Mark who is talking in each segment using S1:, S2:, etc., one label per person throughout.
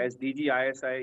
S1: SDG ISI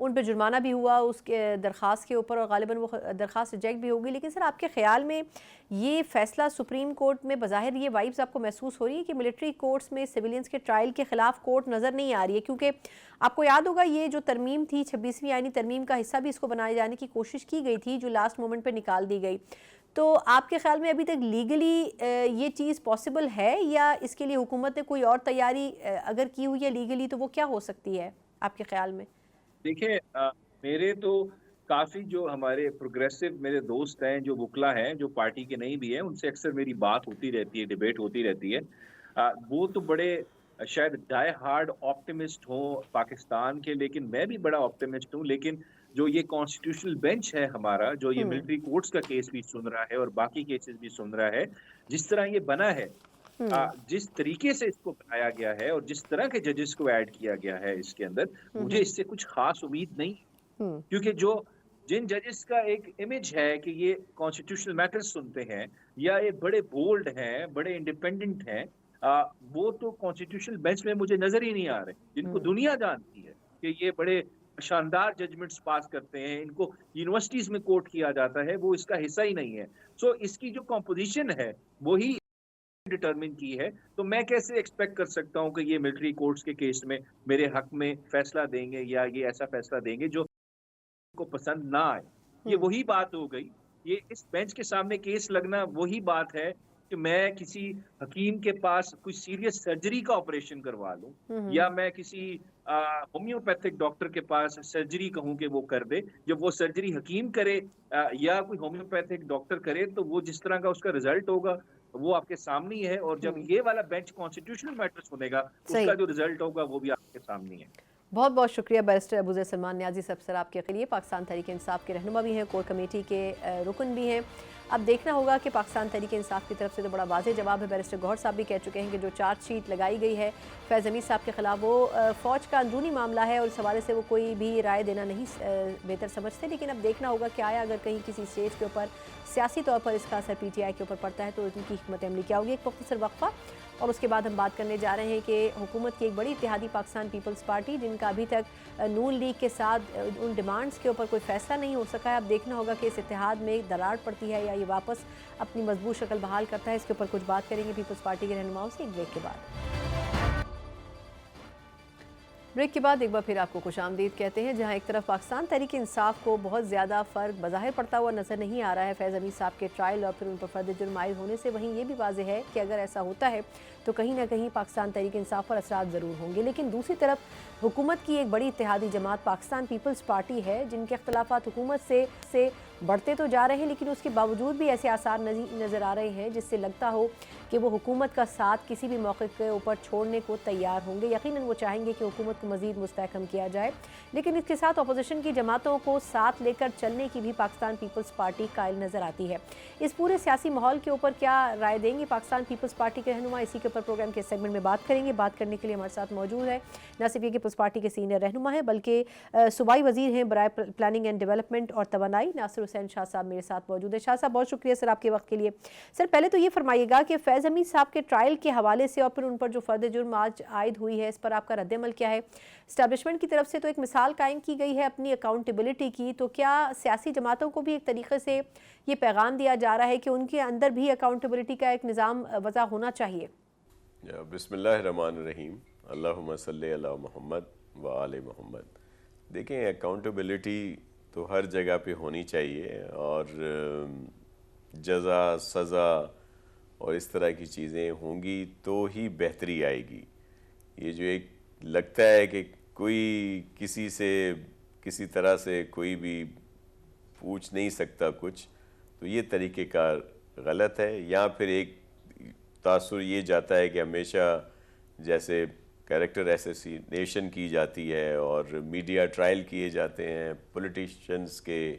S2: ان پہ جرمانہ بھی ہوا اس کے درخواست کے اوپر اور غالباً وہ درخواست ریجیکٹ بھی ہوگی. لیکن سر آپ کے خیال میں یہ فیصلہ سپریم کورٹ میں بظاہر یہ وائبز آپ کو محسوس ہو رہی ہے کہ ملٹری کورٹس میں سویلینز کے ٹرائل کے خلاف کورٹ نظر نہیں آ رہی ہے؟ کیونکہ آپ کو یاد ہوگا یہ جو ترمیم تھی 26ویں آئینی ترمیم کا حصہ بھی اس کو بنائے جانے کی کوشش کی گئی تھی جو لاسٹ مومنٹ پہ نکال دی گئی. تو آپ کے خیال میں ابھی تک لیگلی یہ چیز پاسبل ہے یا اس کے لیے حکومت نے کوئی اور تیاری اگر کی ہوئی ہے لیگلی تو وہ کیا ہو سکتی ہے آپ کے خیال میں؟
S1: دیکھیں میرے تو کافی جو ہمارے پروگریسو میرے دوست ہیں جو وکلا ہیں جو پارٹی کے نہیں بھی ہیں ان سے اکثر میری بات ہوتی رہتی ہے ڈیبیٹ ہوتی رہتی ہے. وہ تو بڑے شاید ڈائی ہارڈ آپٹیمسٹ ہوں پاکستان کے لیکن میں بھی بڑا آپٹیمسٹ ہوں. لیکن جو یہ کانسٹیٹیوشنل بینچ ہے ہمارا جو یہ ملٹری کورٹس کا کیس بھی سن رہا ہے اور باقی کیسز بھی سن رہا ہے جس طرح یہ بنا ہے جس طریقے سے اس کو بنایا گیا ہے اور جس طرح کے ججز کو ایڈ کیا گیا ہے اس کے اندر مجھے اس سے کچھ خاص امید نہیں. کیونکہ جن ججز کا ایک امیج ہے کہ یہ کانسٹیٹیوشنل میٹرز سنتے ہیں یا یہ بڑے بولڈ ہیں بڑے انڈیپینڈنٹ ہیں وہ تو کانسٹیٹیوشنل بینچ میں مجھے نظر ہی نہیں آ رہے جن کو دنیا جانتی ہے کہ یہ بڑے شاندار ججمنٹس پاس کرتے ہیں ان کو یونیورسٹیز میں کوٹ کیا جاتا ہے وہ اس کا حصہ ہی نہیں ہے. سو اس کی جو کمپوزیشن ہے وہی ڈٹرمن کی ہے. تو میں کیسے ایکسپیکٹ کر سکتا ہوں کہ یہ ملٹری کورٹس کے کیس میں میرے حق میں فیصلہ دیں گے یا یہ ایسا فیصلہ دیں گے جو کو پسند نہ آئے. یہ وہی بات ہو گئی. یہ اس بینچ کے سامنے کیس لگنا وہی بات ہے کہ میں کسی حکیم کے پاس کوئی سیریس سرجری کا آپریشن کروا لوں یا میں کسی ہومیوپیتھک ڈاکٹر کے پاس سرجری کہوں کہ وہ کر دے. جب وہ سرجری حکیم کرے یا کوئی ہومیوپیتھک ڈاکٹر کرے تو وہ جس طرح کا اس کا رزلٹ ہوگا وہ آپ کے سامنے ہی ہے. اور جب یہ والا بینچ کانسٹیٹیوشنل میٹر سنے گا اس کا جو رزلٹ ہوگا وہ بھی آپ کے سامنے ہے.
S2: بہت بہت شکریہ بیرسٹر ابوذر سلمان نیازی سر آپ کے لیے پاکستان تحریک انصاف کے رہنما بھی ہیں کور کمیٹی کے رکن بھی ہیں. اب دیکھنا ہوگا کہ پاکستان تحریک انصاف کی طرف سے تو بڑا واضح جواب ہے. بیرسٹر گوہر صاحب بھی کہہ چکے ہیں کہ جو چارج شیٹ لگائی گئی ہے فیض حمید صاحب کے خلاف وہ فوج کا اندرونی معاملہ ہے اور اس حوالے سے وہ کوئی بھی رائے دینا نہیں بہتر سمجھتے. لیکن اب دیکھنا ہوگا کہ آیا اگر کہیں کسی اسٹیج کے اوپر سیاسی طور پر اس کا اثر پی ٹی آئی کے اوپر پڑتا ہے تو ان کی حکمت عملی کیا ہوگی. ایک مختصر وقفہ اور اس کے بعد ہم بات کرنے جا رہے ہیں کہ حکومت کی ایک بڑی اتحادی پاکستان پیپلز پارٹی جن کا ابھی تک نون لیگ کے ساتھ ان ڈیمانڈز کے اوپر کوئی فیصلہ نہیں ہو سکا ہے. اب دیکھنا ہوگا کہ اس اتحاد میں دراڑ پڑتی ہے یا یہ واپس اپنی مضبوط شکل بحال کرتا ہے. اس کے اوپر کچھ بات کریں گے پیپلز پارٹی کے رہنماؤں سے ایک بریک کے بعد. بریک کے بعد ایک بار پھر آپ کو خوش آمدید کہتے ہیں. جہاں ایک طرف پاکستان تحریک انصاف کو بہت زیادہ فرق بظاہر پڑتا ہوا نظر نہیں آ رہا ہے فیض حمید صاحب کے ٹرائل اور پھر ان پر فرد جرم عائد ہونے سے, وہیں یہ بھی واضح ہے کہ اگر ایسا ہوتا ہے تو کہیں نہ کہیں پاکستان تحریک انصاف پر اثرات ضرور ہوں گے. لیکن دوسری طرف حکومت کی ایک بڑی اتحادی جماعت پاکستان پیپلز پارٹی ہے جن کے اختلافات حکومت سے بڑھتے تو جا رہے ہیں لیکن اس کے باوجود بھی ایسے آثار نظر آ رہے ہیں جس سے لگتا ہو کہ وہ حکومت کا ساتھ کسی بھی موقع کے اوپر چھوڑنے کو تیار ہوں گے. یقیناً وہ چاہیں گے کہ حکومت کو مزید مستحکم کیا جائے لیکن اس کے ساتھ اپوزیشن کی جماعتوں کو ساتھ لے کر چلنے کی بھی پاکستان پیپلز پارٹی قائل نظر آتی ہے. اس پورے سیاسی ماحول کے اوپر کیا رائے دیں گے پاکستان پیپلز پارٹی کے رہنما, اسی کے اوپر پروگرام کے سیگمنٹ میں بات کریں گے. بات کرنے کے لیے ہمارے ساتھ موجود ہے نہ صرف یہ پیپلز پارٹی کے سینئر رہنما ہیں بلکہ صوبائی وزیر ہیں برائے پلاننگ اینڈ ڈیولپمنٹ اور توانائی ناصر حسین شاہ صاحب میرے ساتھ موجود ہے. شاہ صاحب بہت شکریہ سر آپ کے وقت کے لیے. سر پہلے تو یہ فرمائیے گا کہ فیض حمید صاحب کے ٹرائل کے حوالے سے اور پھر ان پر جو فرد جرم آج عائد ہوئی ہے اس پر آپ کا رد عمل کیا ہے؟ اسٹیبلشمنٹ کی طرف سے تو ایک مثال قائم کی گئی ہے اپنی اکاؤنٹیبلٹی کی, تو کیا سیاسی جماعتوں کو بھی ایک طریقے سے یہ پیغام دیا جا رہا ہے کہ ان کے اندر بھی اکاؤنٹیبلٹی کا ایک نظام وضع ہونا چاہیے؟
S3: بسم اللہ الرحمن الرحیم. اللہم صلی علی محمد و آل محمد. دیکھیں اکاؤنٹیبلٹی تو ہر جگہ پہ ہونی چاہیے اور جزا سزا اور اس طرح کی چیزیں ہوں گی تو ہی بہتری آئے گی. یہ جو ایک لگتا ہے کہ کوئی کسی سے کسی طرح سے کوئی بھی پوچھ نہیں سکتا کچھ, تو یہ طریقہ کار غلط ہے. یا پھر ایک تاثر یہ جاتا ہے کہ ہمیشہ جیسے کریکٹر ایسیسینیشن کی جاتی ہے اور میڈیا ٹرائل کیے جاتے ہیں پولیٹیشنز کے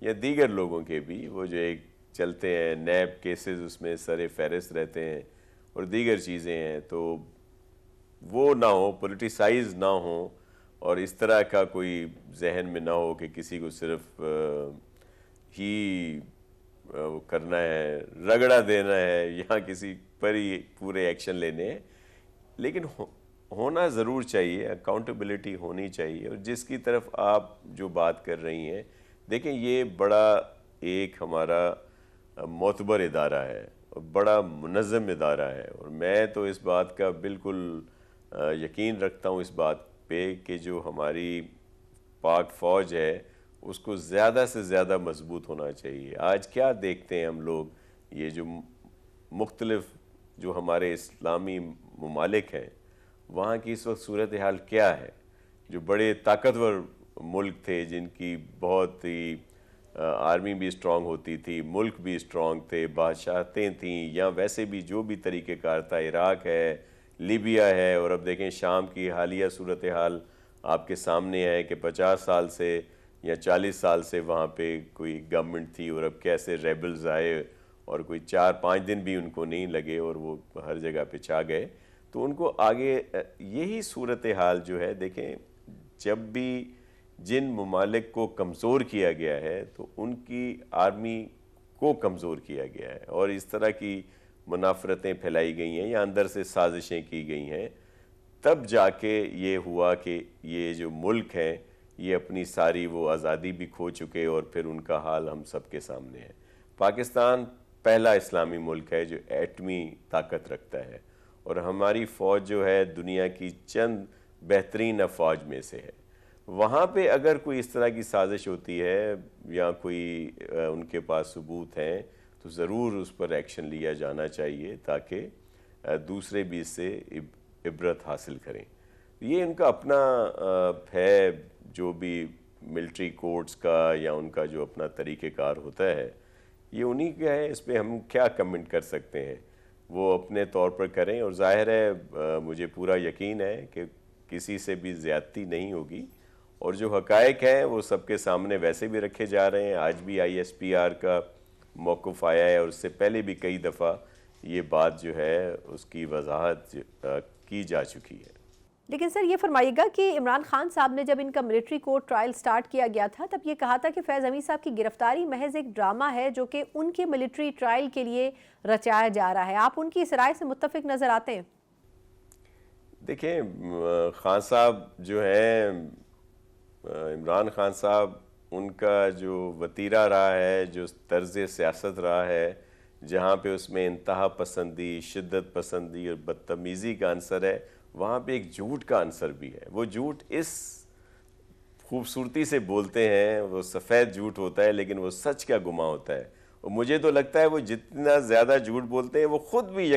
S3: یا دیگر لوگوں کے بھی, وہ جو ایک چلتے ہیں نیب کیسز اس میں سر فہرست رہتے ہیں اور دیگر چیزیں ہیں, تو وہ نہ ہو, پولیٹیسائز نہ ہو اور اس طرح کا کوئی ذہن میں نہ ہو کہ کسی کو صرف ہی کرنا ہے, رگڑا دینا ہے یا کسی پر ہی پورے ایکشن لینے ہیں. لیکن ہونا ضرور چاہیے، اکاؤنٹیبلٹی ہونی چاہیے، اور جس کی طرف آپ جو بات کر رہی ہیں، دیکھیں یہ بڑا ایک ہمارا معتبر ادارہ ہے، بڑا منظم ادارہ ہے، اور میں تو اس بات کا بالکل یقین رکھتا ہوں اس بات پہ کہ جو ہماری پاک فوج ہے اس کو زیادہ سے زیادہ مضبوط ہونا چاہیے۔ آج کیا دیکھتے ہیں ہم لوگ، یہ جو مختلف جو ہمارے اسلامی ممالک ہیں وہاں کی اس وقت صورتحال کیا ہے؟ جو بڑے طاقتور ملک تھے، جن کی بہت ہی آرمی بھی اسٹرانگ ہوتی تھی، ملک بھی اسٹرانگ تھے، بادشاہتیں تھیں، یا ویسے بھی جو بھی طریقہ کار تھا، عراق ہے، لیبیا ہے، اور اب دیکھیں شام کی حالیہ صورتحال آپ کے سامنے ہے کہ 50 سال سے یا 40 سال سے وہاں پہ کوئی گورنمنٹ تھی، اور اب کیسے ریبلز آئے اور کوئی 4-5 دن بھی ان کو نہیں لگے اور وہ ہر جگہ پہ چھا گئے۔ تو ان کو آگے یہی صورتحال جو ہے، دیکھیں جب بھی جن ممالک کو کمزور کیا گیا ہے تو ان کی آرمی کو کمزور کیا گیا ہے، اور اس طرح کی منافرتیں پھیلائی گئی ہیں یا اندر سے سازشیں کی گئی ہیں، تب جا کے یہ ہوا کہ یہ جو ملک ہیں یہ اپنی ساری وہ آزادی بھی کھو چکے، اور پھر ان کا حال ہم سب کے سامنے ہے۔ پاکستان پہلا اسلامی ملک ہے جو ایٹمی طاقت رکھتا ہے، اور ہماری فوج جو ہے دنیا کی چند بہترین افواج میں سے ہے۔ وہاں پہ اگر کوئی اس طرح کی سازش ہوتی ہے یا کوئی ان کے پاس ثبوت ہیں تو ضرور اس پر ایکشن لیا جانا چاہیے، تاکہ دوسرے بھی اس سے عبرت حاصل کریں۔ یہ ان کا اپنا ہے، جو بھی ملٹری کورٹس کا یا ان کا جو اپنا طریقہ کار ہوتا ہے، یہ انہی کا ہے، اس پہ ہم کیا کمنٹ کر سکتے ہیں؟ وہ اپنے طور پر کریں، اور ظاہر ہے مجھے پورا یقین ہے کہ کسی سے بھی زیادتی نہیں ہوگی، اور جو حقائق ہیں وہ سب کے سامنے ویسے بھی رکھے جا رہے ہیں۔ آج بھی ISPR کا موقف آیا ہے، اور اس سے پہلے بھی کئی دفعہ یہ بات جو ہے اس کی وضاحت کی جا چکی ہے۔
S2: لیکن سر یہ فرمائیے گا کہ عمران خان صاحب نے جب ان کا ملٹری کورٹ ٹرائل سٹارٹ کیا گیا تھا تب یہ کہا تھا کہ فیض حمید صاحب کی گرفتاری محض ایک ڈرامہ ہے جو کہ ان کے ملٹری ٹرائل کے لیے رچایا جا رہا ہے۔ آپ ان کی اس رائے سے متفق نظر آتے ہیں؟
S3: دیکھیں خان صاحب جو ہیں، عمران خان صاحب، ان کا جو وتیرہ رہا ہے، جو طرز سیاست رہا ہے، جہاں پہ اس میں انتہا پسندی، شدت پسندی اور بدتمیزی کا عنصر ہے، وہاں پہ ایک جھوٹ کا عنصر بھی ہے۔ وہ جھوٹ اس خوبصورتی سے بولتے ہیں، وہ سفید جھوٹ ہوتا ہے لیکن وہ سچ کا گما ہوتا ہے، اور مجھے تو لگتا ہے وہ جتنا زیادہ جھوٹ بولتے ہیں وہ خود بھی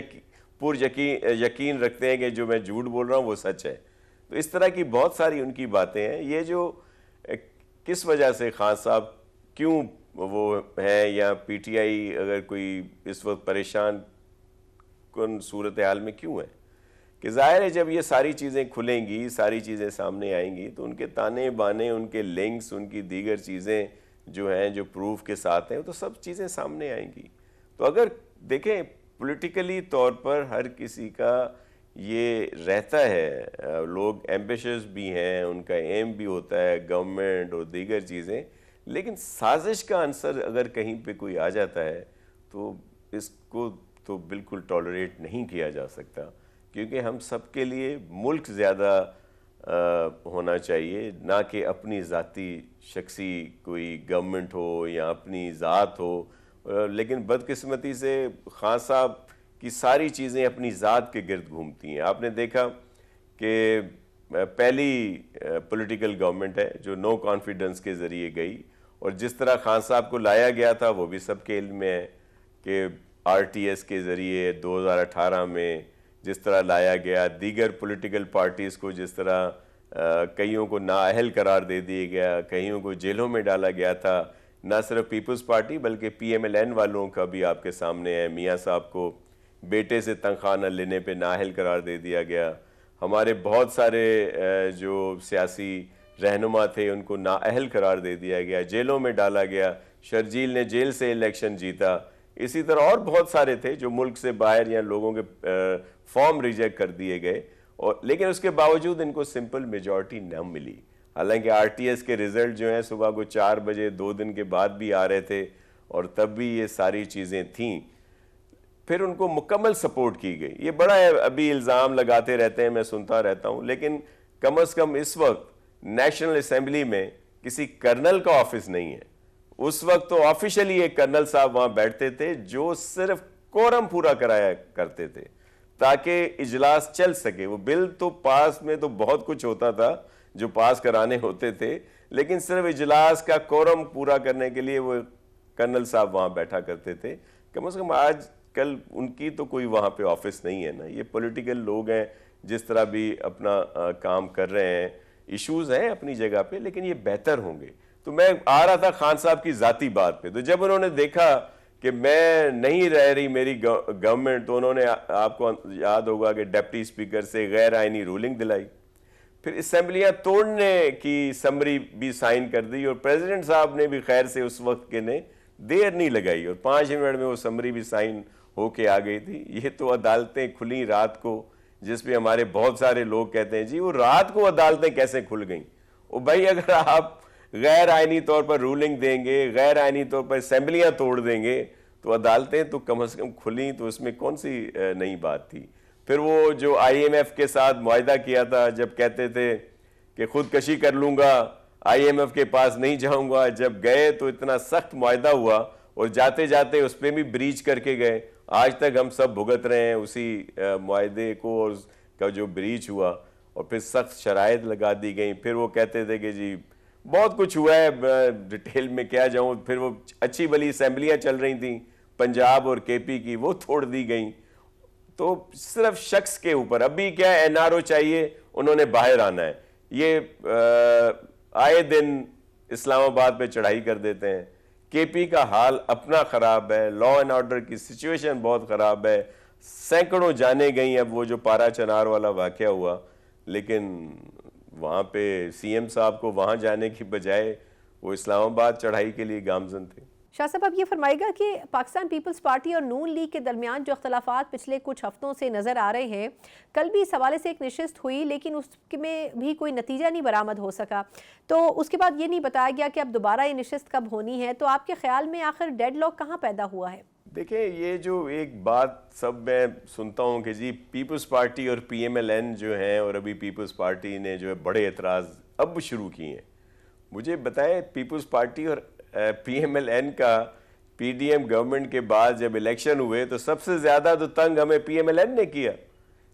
S3: یقین رکھتے ہیں کہ جو میں جھوٹ بول رہا ہوں وہ سچ ہے۔ تو اس طرح کی بہت ساری ان کی باتیں ہیں۔ یہ جو کس وجہ سے خان صاحب کیوں وہ ہیں، یا PTI اگر کوئی اس وقت پریشان کن صورتحال میں کیوں ہے، کہ ظاہر ہے جب یہ ساری چیزیں کھلیں گی، ساری چیزیں سامنے آئیں گی، تو ان کے تانے بانے، ان کے لنکس، ان کی دیگر چیزیں جو ہیں جو پروف کے ساتھ ہیں، تو سب چیزیں سامنے آئیں گی۔ تو اگر دیکھیں پولیٹیکلی طور پر ہر کسی کا یہ رہتا ہے، لوگ ایمبیشس بھی ہیں، ان کا ایم بھی ہوتا ہے گورنمنٹ اور دیگر چیزیں، لیکن سازش کا عنصر اگر کہیں پہ کوئی آ جاتا ہے تو اس کو تو بالکل ٹالریٹ نہیں کیا جا سکتا، کیونکہ ہم سب کے لیے ملک زیادہ ہونا چاہیے، نہ کہ اپنی ذاتی شخصی کوئی گورنمنٹ ہو یا اپنی ذات ہو۔ لیکن بدقسمتی سے خان صاحب کی ساری چیزیں اپنی ذات کے گرد گھومتی ہیں۔ آپ نے دیکھا کہ پہلی پولیٹیکل گورنمنٹ ہے جو نو کانفیڈنس کے ذریعے گئی، اور جس طرح خان صاحب کو لایا گیا تھا وہ بھی سب کے علم میں ہے کہ RTS کے ذریعے 2018 میں جس طرح لایا گیا، دیگر پولیٹیکل پارٹیز کو جس طرح کئیوں کو نااہل قرار دے دیا گیا، کئیوں کو جیلوں میں ڈالا گیا تھا، نہ صرف پیپلز پارٹی بلکہ PMLN والوں کا بھی آپ کے سامنے ہے۔ میاں صاحب کو بیٹے سے تنخواہ نہ لینے پہ نااہل قرار دے دیا گیا، ہمارے بہت سارے جو سیاسی رہنما تھے ان کو نااہل قرار دے دیا گیا، جیلوں میں ڈالا گیا، شرجیل نے جیل سے الیکشن جیتا، اسی طرح اور بہت سارے تھے جو ملک سے باہر یا لوگوں کے فارم ریجیکٹ کر دیے گئے، اور لیکن اس کے باوجود ان کو سمپل میجورٹی نہ ملی۔ حالانکہ RTS کے رزلٹ جو ہیں صبح کو 4 بجے 2 دن کے بعد بھی آ رہے تھے، اور تب بھی یہ ساری چیزیں تھیں۔ پھر ان کو مکمل سپورٹ کی گئی. یہ بڑا ابھی الزام لگاتے رہتے ہیں, میں سنتا رہتا ہوں, لیکن کم از کم اس وقت نیشنل اسمبلی میں کسی کرنل کا آفس نہیں ہے. اس وقت تو آفیشلی ایک کرنل صاحب وہاں بیٹھتے تھے جو صرف کورم پورا کرایا کرتے تھے تاکہ اجلاس چل سکے. وہ بل تو پاس میں تو بہت کچھ ہوتا تھا جو پاس کرانے ہوتے تھے, لیکن صرف اجلاس کا کورم پورا کرنے کے لیے وہ کرنل صاحب وہاں بیٹھا کرتے تھے. کم از کم آج کل ان کی تو کوئی وہاں پہ آفس نہیں ہے نا. یہ پولیٹیکل لوگ ہیں, جس طرح بھی اپنا کام کر رہے ہیں, ایشوز ہیں اپنی جگہ پہ, لیکن یہ بہتر ہوں گے. تو میں آ رہا تھا خان صاحب کی ذاتی بات پہ, تو جب انہوں نے دیکھا کہ میں نہیں رہ رہی میری گورنمنٹ, تو انہوں نے, آپ کو یاد ہوگا کہ ڈپٹی اسپیکر سے غیر آئینی رولنگ دلائی, پھر اسمبلیاں توڑنے کی سمری بھی سائن کر دی, اور پریزیڈنٹ صاحب نے بھی خیر سے اس وقت کے نے دیر نہیں لگائی, اور 5 منٹ میں وہ سمری بھی سائن ہو کے آ گئی تھی. یہ تو عدالتیں کھلیں رات کو, جس پہ ہمارے بہت سارے لوگ کہتے ہیں جی وہ رات کو عدالتیں کیسے کھل گئیں. او بھائی, اگر آپ غیر آئینی طور پر رولنگ دیں گے, غیر آئینی طور پر اسمبلیاں توڑ دیں گے, تو عدالتیں تو کم از کم کھلیں, تو اس میں کون سی نئی بات تھی. پھر وہ جو IMF کے ساتھ معاہدہ کیا تھا, جب کہتے تھے کہ خودکشی کر لوں گا, IMF کے پاس نہیں جاؤں گا, جب گئے تو اتنا سخت معاہدہ ہوا, اور جاتے جاتے اس پہ بھی بریچ کر کے گئے. آج تک ہم سب بھگت رہے ہیں اسی معاہدے کو, اور اس کا جو بریچ ہوا, اور پھر سخت شرائط لگا دی گئیں. پھر وہ کہتے تھے کہ جی بہت کچھ ہوا ہے, ڈیٹیل میں کیا جاؤں. پھر وہ اچھی بلی اسمبلیاں چل رہی تھیں پنجاب اور KP کی, وہ توڑ دی گئیں. تو صرف شخص کے اوپر ابھی کیا NRO چاہیے, انہوں نے باہر آنا ہے. یہ آئے دن اسلام آباد پہ چڑھائی کر دیتے ہیں. KP کا حال اپنا خراب ہے, لا اینڈ آرڈر کی سچویشن بہت خراب ہے, سینکڑوں جانے گئیں. اب وہ جو پارا چنار والا واقعہ ہوا, لیکن وہاں پہ CM صاحب کو وہاں جانے کی بجائے وہ اسلام آباد چڑھائی کے لیے گامزن تھے.
S2: شاہ صاحب, اب یہ فرمائے گا کہ پاکستان پیپلز پارٹی اور نون لیگ کے درمیان جو اختلافات پچھلے کچھ ہفتوں سے نظر آ رہے ہیں, کل بھی اس حوالے سے ایک نشست ہوئی لیکن اس میں بھی کوئی نتیجہ نہیں برآمد ہو سکا, تو اس کے بعد یہ نہیں بتایا گیا کہ اب دوبارہ یہ نشست کب ہونی ہے. تو آپ کے خیال میں آخر ڈیڈ لاک کہاں پیدا ہوا ہے؟
S3: دیکھیں, یہ جو ایک بات سب میں سنتا ہوں کہ جی پیپلز پارٹی اور PMLN جو ہیں, اور ابھی پیپلز پارٹی نے جو ہے بڑے اعتراض اب شروع کیے ہیں. مجھے بتائیں, پیپلز پارٹی اور PMLN کا PDM گورنمنٹ کے بعد جب الیکشن ہوئے تو سب سے زیادہ تو تنگ ہمیں PMLN نے کیا.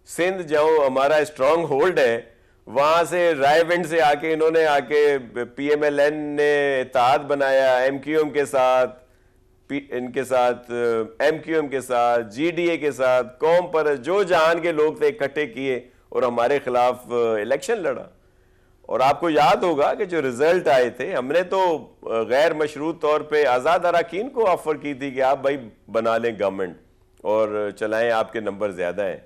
S3: سندھ جہاں ہمارا اسٹرانگ ہولڈ ہے, وہاں سے رائے ونڈ سے آ کے انہوں نے آ کے PMLN نے اتحاد بنایا MQM کے ساتھ, ان کے ساتھ MQM کے ساتھ, GDA کے ساتھ, قوم پر جو جہان کے لوگ تھے اکٹھے کیے اور ہمارے خلاف الیکشن لڑا. اور آپ کو یاد ہوگا کہ جو رزلٹ آئے تھے, ہم نے تو غیر مشروط طور پہ آزاد اراکین کو آفر کی تھی کہ آپ بھائی بنا لیں گورنمنٹ اور چلائیں, آپ کے نمبر زیادہ ہیں,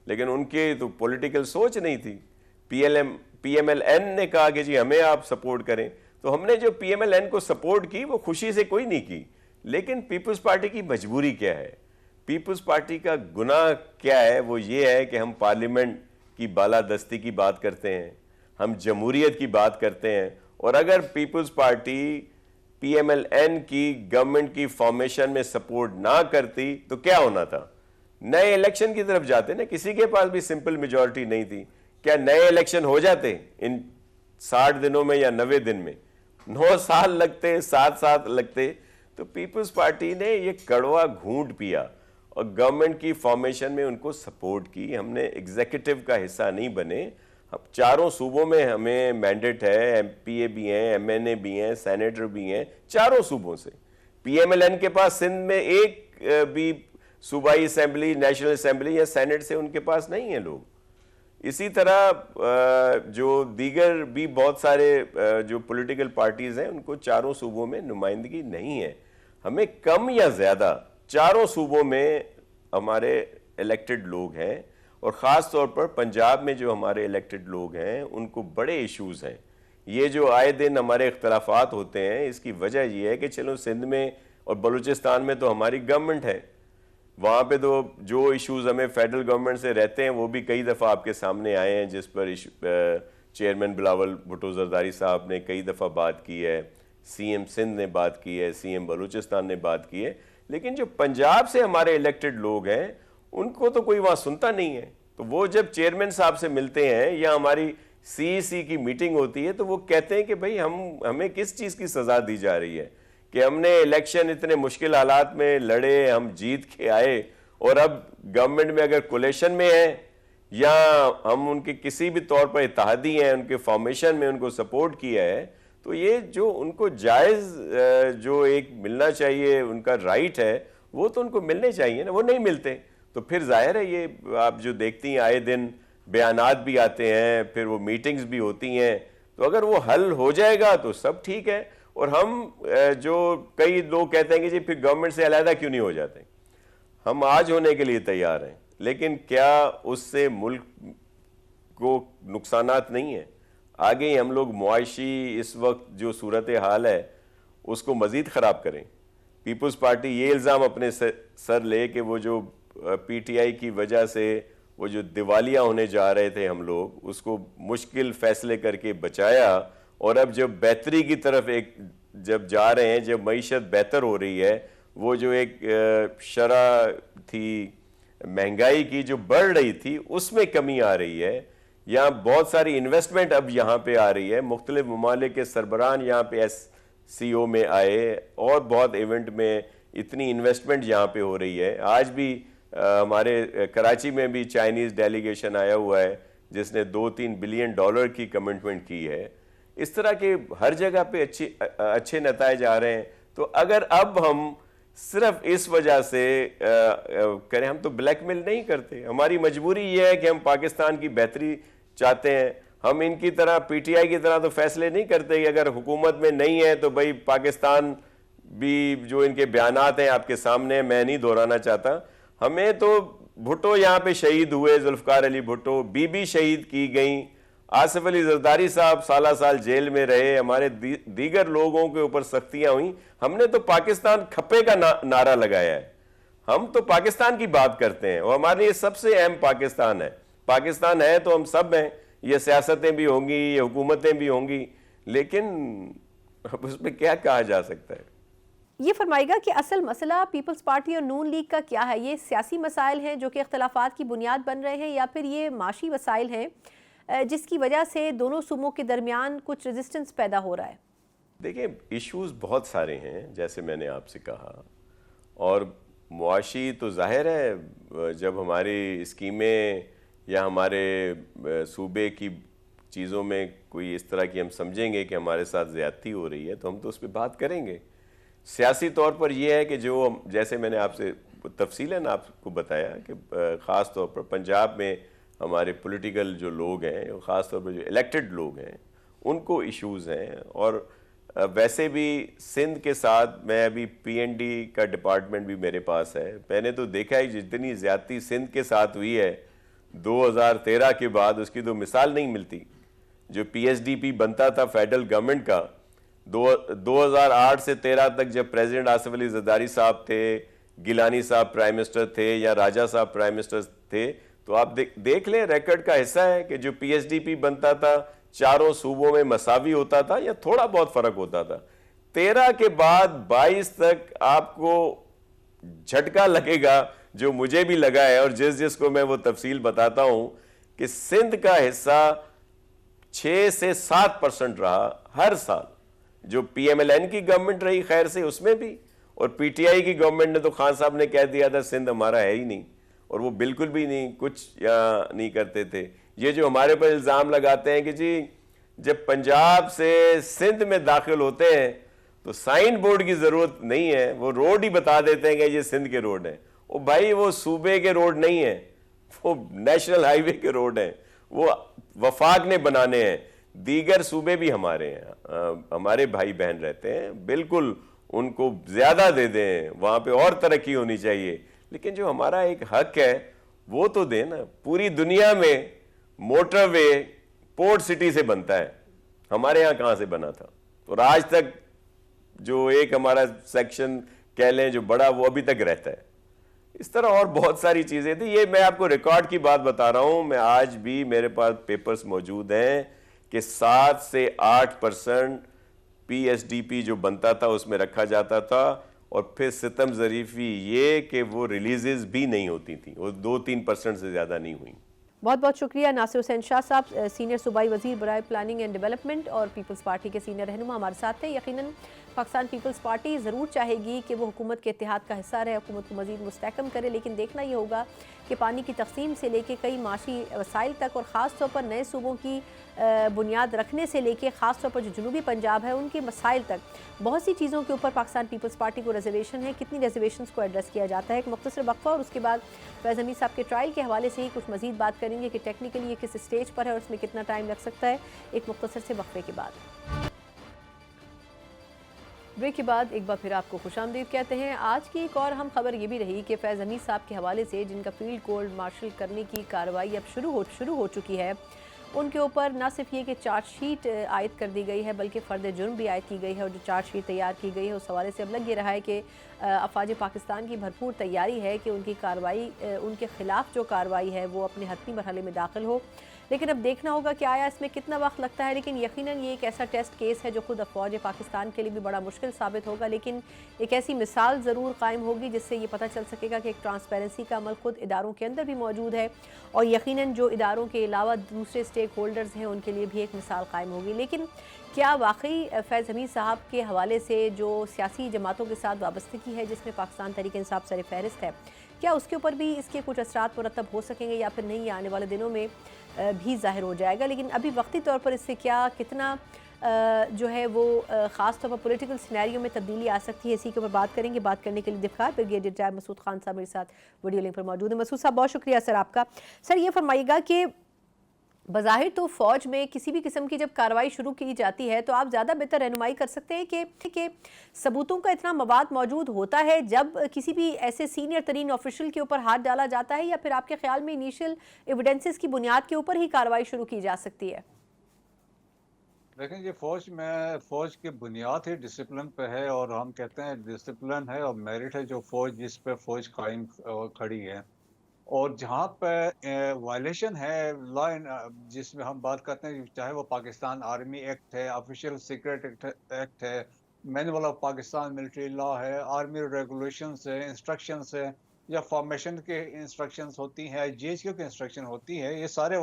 S3: لیکن ان کی تو پولیٹیکل سوچ نہیں تھی. PMLN نے کہا کہ جی ہمیں آپ سپورٹ کریں, تو ہم نے جو PMLN کو سپورٹ کی وہ خوشی سے کوئی نہیں کی. لیکن پیپلز پارٹی کی مجبوری کیا ہے, پیپلز پارٹی کا گناہ کیا ہے؟ وہ یہ ہے کہ ہم پارلیمنٹ کی بالادستی کی بات کرتے ہیں, ہم جمہوریت کی بات کرتے ہیں, اور اگر پیپلز پارٹی PMLN کی گورنمنٹ کی فارمیشن میں سپورٹ نہ کرتی تو کیا ہونا تھا؟ نئے الیکشن کی طرف جاتے نا. کسی کے پاس بھی سمپل میجورٹی نہیں تھی. کیا نئے الیکشن ہو جاتے ان 60 دنوں میں یا 90 دن میں؟ 9 سال لگتے, 7 سال لگتے. تو پیپلز پارٹی نے یہ کڑوا گھونٹ پیا اور گورنمنٹ کی فارمیشن میں ان کو سپورٹ کی. ہم نے ایگزیکٹو کا حصہ نہیں بنے. چاروں صوبوں میں ہمیں مینڈیٹ ہے, MPA بھی ہیں, MNA بھی ہیں, سینیٹر بھی ہیں, چاروں صوبوں سے. PMLN کے پاس سندھ میں ایک بھی صوبائی اسمبلی, نیشنل اسمبلی یا سینٹ سے ان کے پاس نہیں ہیں لوگ. اسی طرح جو دیگر بھی بہت سارے جو پولیٹیکل پارٹیز ہیں, ان کو چاروں صوبوں میں نمائندگی نہیں ہے. ہمیں کم یا زیادہ چاروں صوبوں میں ہمارے الیکٹڈ لوگ ہیں, اور خاص طور پر پنجاب میں جو ہمارے الیکٹڈ لوگ ہیں ان کو بڑے ایشوز ہیں. یہ جو آئے دن ہمارے اختلافات ہوتے ہیں, اس کی وجہ یہ ہے کہ چلو سندھ میں اور بلوچستان میں تو ہماری گورنمنٹ ہے, وہاں پہ تو جو ایشوز ہمیں فیڈرل گورنمنٹ سے رہتے ہیں وہ بھی کئی دفعہ آپ کے سامنے آئے ہیں, جس پر چیئرمین بلاول بھٹو زرداری صاحب نے کئی دفعہ بات کی ہے, CM سندھ نے بات کی ہے, CM بلوچستان نے بات کی ہے. لیکن جو پنجاب سے ہمارے الیکٹڈ لوگ ہیں ان کو تو کوئی وہاں سنتا نہیں ہے. تو وہ جب چیئرمین صاحب سے ملتے ہیں یا ہماری سی کی میٹنگ ہوتی ہے تو وہ کہتے ہیں کہ بھئی ہمیں کس چیز کی سزا دی جا رہی ہے کہ ہم نے الیکشن اتنے مشکل حالات میں لڑے, ہم جیت کے آئے, اور اب گورنمنٹ میں اگر کولیشن میں ہیں یا ہم ان کے کسی بھی طور پر اتحادی ہیں, ان کے فارمیشن میں ان کو سپورٹ کیا ہے, تو یہ جو ان کو جائز جو ایک ملنا چاہیے ان کا رائٹ ہے وہ تو ان کو ملنے چاہیے نا, وہ نہیں ملتے. تو پھر ظاہر ہے یہ آپ جو دیکھتی ہیں آئے دن بیانات بھی آتے ہیں, پھر وہ میٹنگز بھی ہوتی ہیں, تو اگر وہ حل ہو جائے گا تو سب ٹھیک ہے. اور ہم جو کئی لوگ کہتے ہیں کہ جی پھر گورنمنٹ سے علیحدہ کیوں نہیں ہو جاتے, ہم آج ہونے کے لیے تیار ہیں, لیکن کیا اس سے ملک کو نقصانات نہیں ہیں؟ آگے ہی ہم لوگ معاشی اس وقت جو صورتحال ہے اس کو مزید خراب کریں. پیپلز پارٹی یہ الزام اپنے سر لے کہ وہ جو پی ٹی آئی کی وجہ سے وہ جو دیوالیہ ہونے جا رہے تھے ہم لوگ اس کو مشکل فیصلے کر کے بچایا, اور اب جب بہتری کی طرف ایک جب جا رہے ہیں, جب معیشت بہتر ہو رہی ہے, وہ جو ایک شرح تھی مہنگائی کی جو بڑھ رہی تھی اس میں کمی آ رہی ہے, یہاں بہت ساری انویسٹمنٹ اب یہاں پہ آ رہی ہے, مختلف ممالک کے سربراہان یہاں پہ ایس سی او میں آئے اور بہت ایونٹ میں اتنی انویسٹمنٹ یہاں پہ ہو رہی ہے. آج بھی ہمارے کراچی میں بھی چائنیز ڈیلیگیشن آیا ہوا ہے جس نے $2-3 بلین کی کمٹمنٹ کی ہے. اس طرح کے ہر جگہ پہ اچھے نتائج آ رہے ہیں. تو اگر اب ہم صرف اس وجہ سے کریں, ہم تو بلیک میل نہیں کرتے, ہماری مجبوری یہ ہے کہ ہم پاکستان کی بہتری چاہتے ہیں. ہم ان کی طرح پی ٹی آئی کی طرح تو فیصلے نہیں کرتے کہ اگر حکومت میں نہیں ہے تو بھئی پاکستان بھی جو ان کے بیانات ہیں آپ کے سامنے, میں نہیں دہرانا چاہتا. ہمیں تو بھٹو یہاں پہ شہید ہوئے, ذوالفقار علی بھٹو, بی بی شہید کی گئیں, آصف علی زرداری صاحب سالہ سال جیل میں رہے, ہمارے دیگر لوگوں کے اوپر سختیاں ہوئیں. ہم نے تو پاکستان کھپے کا نعرہ لگایا ہے, ہم تو پاکستان کی بات کرتے ہیں اور ہمارے لیے سب سے اہم پاکستان ہے. پاکستان ہے تو ہم سب ہیں, یہ سیاستیں بھی ہوں گی, یہ حکومتیں بھی ہوں گی, لیکن اب اس میں کیا کہا جا سکتا ہے.
S2: یہ فرمائے گا کہ اصل مسئلہ پیپلز پارٹی اور نون لیگ کا کیا ہے؟ یہ سیاسی مسائل ہیں جو کہ اختلافات کی بنیاد بن رہے ہیں, یا پھر یہ معاشی مسائل ہیں جس کی وجہ سے دونوں صوبوں کے درمیان کچھ ریزسٹنس پیدا ہو رہا ہے؟
S3: دیکھیں ایشوز بہت سارے ہیں جیسے میں نے آپ سے کہا, اور معاشی تو ظاہر ہے جب ہماری اسکیمیں یا ہمارے صوبے کی چیزوں میں کوئی اس طرح کی ہم سمجھیں گے کہ ہمارے ساتھ زیادتی ہو رہی ہے تو ہم تو اس پہ بات کریں گے. سیاسی طور پر یہ ہے کہ جو جیسے میں نے آپ سے تفصیلاً آپ کو بتایا کہ خاص طور پر پنجاب میں ہمارے پولیٹیکل جو لوگ ہیں, خاص طور پر جو الیکٹڈ لوگ ہیں, ان کو ایشوز ہیں. اور ویسے بھی سندھ کے ساتھ میں ابھی پی این ڈی کا ڈپارٹمنٹ بھی میرے پاس ہے, میں نے تو دیکھا ہے جتنی زیادتی سندھ کے ساتھ ہوئی ہے 2013 کے بعد اس کی تو مثال نہیں ملتی. جو پی ایس ڈی پی بنتا تھا فیڈرل گورنمنٹ کا 2008 سے 13 تک, جب پریزیڈنٹ آصف علی زرداری صاحب تھے, گیلانی صاحب پرائم منسٹر تھے یا راجہ صاحب پرائم منسٹر تھے, تو آپ دیکھ لیں ریکارڈ کا حصہ ہے کہ جو پی ایس ڈی پی بنتا تھا چاروں صوبوں میں مساوی ہوتا تھا یا تھوڑا بہت فرق ہوتا تھا. 13 کے بعد 22 تک آپ کو جھٹکا لگے گا جو مجھے بھی لگا ہے, اور جس کو میں وہ تفصیل بتاتا ہوں کہ سندھ کا حصہ 6 سے 7% رہا ہر سال. جو پی ایم ایل این کی گورنمنٹ رہی خیر سے اس میں بھی, اور پی ٹی آئی کی گورنمنٹ نے تو خان صاحب نے کہہ دیا تھا سندھ ہمارا ہے ہی نہیں, اور وہ بالکل بھی نہیں کچھ نہیں کرتے تھے. یہ جو ہمارے پر الزام لگاتے ہیں کہ جی جب پنجاب سے سندھ میں داخل ہوتے ہیں تو سائن بورڈ کی ضرورت نہیں ہے, وہ روڈ ہی بتا دیتے ہیں کہ یہ سندھ کے روڈ ہیں. وہ بھائی وہ صوبے کے روڈ نہیں ہیں, وہ نیشنل ہائی وے کے روڈ ہیں, وہ وفاق نے بنانے ہیں. دیگر صوبے بھی ہمارے ہیں, ہمارے بھائی بہن رہتے ہیں, بالکل ان کو زیادہ دے دیں, وہاں پہ اور ترقی ہونی چاہیے, لیکن جو ہمارا ایک حق ہے وہ تو دیں نا. پوری دنیا میں موٹر وے پورٹ سٹی سے بنتا ہے, ہمارے یہاں کہاں سے بنا تھا؟ اور آج تک جو ایک ہمارا سیکشن کہہ لیں جو بڑا, وہ ابھی تک رہتا ہے. اس طرح اور بہت ساری چیزیں تھیں. یہ میں آپ کو ریکارڈ کی بات بتا رہا ہوں, میں آج بھی میرے پاس پیپرز موجود ہیں کہ 7 سے 8% پی ایس ڈی پی جو بنتا تھا اس میں رکھا جاتا تھا, اور پھر ستم ظریفی یہ کہ وہ ریلیزز بھی نہیں ہوتی تھیں، وہ 2-3% سے زیادہ نہیں ہوئیں۔
S2: بہت بہت شکریہ ناصر حسین شاہ صاحب، سینئر صوبائی وزیر برائے پلاننگ اینڈ ڈیولپمنٹ اور پیپلز پارٹی کے سینئر رہنما ہمارے ساتھ تھے۔ یقیناً پاکستان پیپلز پارٹی ضرور چاہے گی کہ وہ حکومت کے اتحاد کا حصہ رہے، حکومت کو مزید مستحکم کرے، لیکن دیکھنا یہ ہوگا کہ پانی کی تقسیم سے لے کے کئی معاشی وسائل تک، اور خاص طور پر نئے صوبوں کی بنیاد رکھنے سے لے کے خاص طور پر جو جنوبی پنجاب ہے ان کے مسائل تک، بہت سی چیزوں کے اوپر پاکستان پیپلز پارٹی کو ریزرویشن ہے۔ کتنی ریزرویشنز کو ایڈریس کیا جاتا ہے؟ ایک مختصر وقفہ اور اس کے بعد فیض حمید صاحب کے ٹرائل کے حوالے سے ہی کچھ مزید بات کریں گے کہ ٹیکنیکلی یہ کس اسٹیج پر ہے اور اس میں کتنا ٹائم لگ سکتا ہے، ایک مختصر سے وقفے کے بعد۔ بریک کے بعد ایک بار پھر آپ کو خوش آمدید کہتے ہیں۔ آج کی ایک اور اہم خبر یہ بھی رہی کہ فیض حمید صاحب کے حوالے سے جن کا فیلڈ کورٹ مارشل کرنے کی کارروائی اب شروع ہو چکی ہے، ان کے اوپر نہ صرف یہ کہ چارج شیٹ عائد کر دی گئی ہے بلکہ فرد جرم بھی عائد کی گئی ہے، اور جو چارج شیٹ تیار کی گئی ہے اس حوالے سے اب لگ یہ رہا ہے کہ افواج پاکستان کی بھرپور تیاری ہے کہ ان کی کارروائی، ان کے خلاف جو کارروائی ہے وہ اپنے حتمی مرحلے میں داخل ہو۔ لیکن اب دیکھنا ہوگا کہ آیا اس میں کتنا وقت لگتا ہے، لیکن یقیناً یہ ایک ایسا ٹیسٹ کیس ہے جو خود افواج پاکستان کے لیے بھی بڑا مشکل ثابت ہوگا، لیکن ایک ایسی مثال ضرور قائم ہوگی جس سے یہ پتہ چل سکے گا کہ ایک ٹرانسپیرنسی کا عمل خود اداروں کے اندر بھی موجود ہے، اور یقیناً جو اداروں کے علاوہ دوسرے سٹیک ہولڈرز ہیں ان کے لیے بھی ایک مثال قائم ہوگی۔ لیکن کیا واقعی فیض حمید صاحب کے حوالے سے جو سیاسی جماعتوں کے ساتھ وابستگی ہے جس میں پاکستان تحریک انصاف سر فہرست ہے، کیا اس کے اوپر بھی اس کے کچھ اثرات مرتب ہو سکیں گے یا پھر نہیں، آنے والے دنوں میں بھی ظاہر ہو جائے گا؟ لیکن ابھی وقتی طور پر اس سے کتنا جو ہے وہ خاص طور پر پولیٹیکل سینیریو میں تبدیلی آ سکتی ہے، اسی کے اوپر بات کریں گے۔ بات کرنے کے لیے دفعہ بریگیڈیئر جنرل مسعود خان صاحب میرے ساتھ ویڈیو لنک پر موجود ہیں۔ مسعود صاحب بہت شکریہ سر آپ کا۔ سر یہ فرمائیے گا کہ بظاہر تو فوج میں کسی بھی قسم کی جب کارروائی شروع کی جاتی ہے تو آپ زیادہ بہتر رہنمائی کر سکتے ہیں کہ ثبوتوں کا اتنا مواد موجود ہوتا ہے جب کسی بھی ایسے سینئر ترین آفیشل کے اوپر ہاتھ ڈالا جاتا ہے، یا پھر آپ کے خیال میں انیشل ایویڈنسز کی بنیاد کے اوپر ہی کارروائی شروع کی جا سکتی ہے؟
S4: دیکھیں یہ فوج کی بنیاد ہی ڈسپلن پہ ہے، اور ہم کہتے ہیں ڈسپلن ہے اور میرٹ ہے جو فوج، جس پہ فوج قائم کھڑی ہے، اور جہاں پہ وائلیشن ہے لا، جس میں ہم بات کرتے ہیں چاہے وہ پاکستان آرمی ایکٹ ہے، آفیشیل سیکرٹ ایکٹ ہے، مینول آف پاکستان ملٹری لا ہے، آرمی ریگولیشنز ہے، انسٹرکشنز ہے، یا فارمیشن کے انسٹرکشنز ہوتی ہیں، جی ایچ کیو کی انسٹرکشن ہوتی ہے، یہ سارے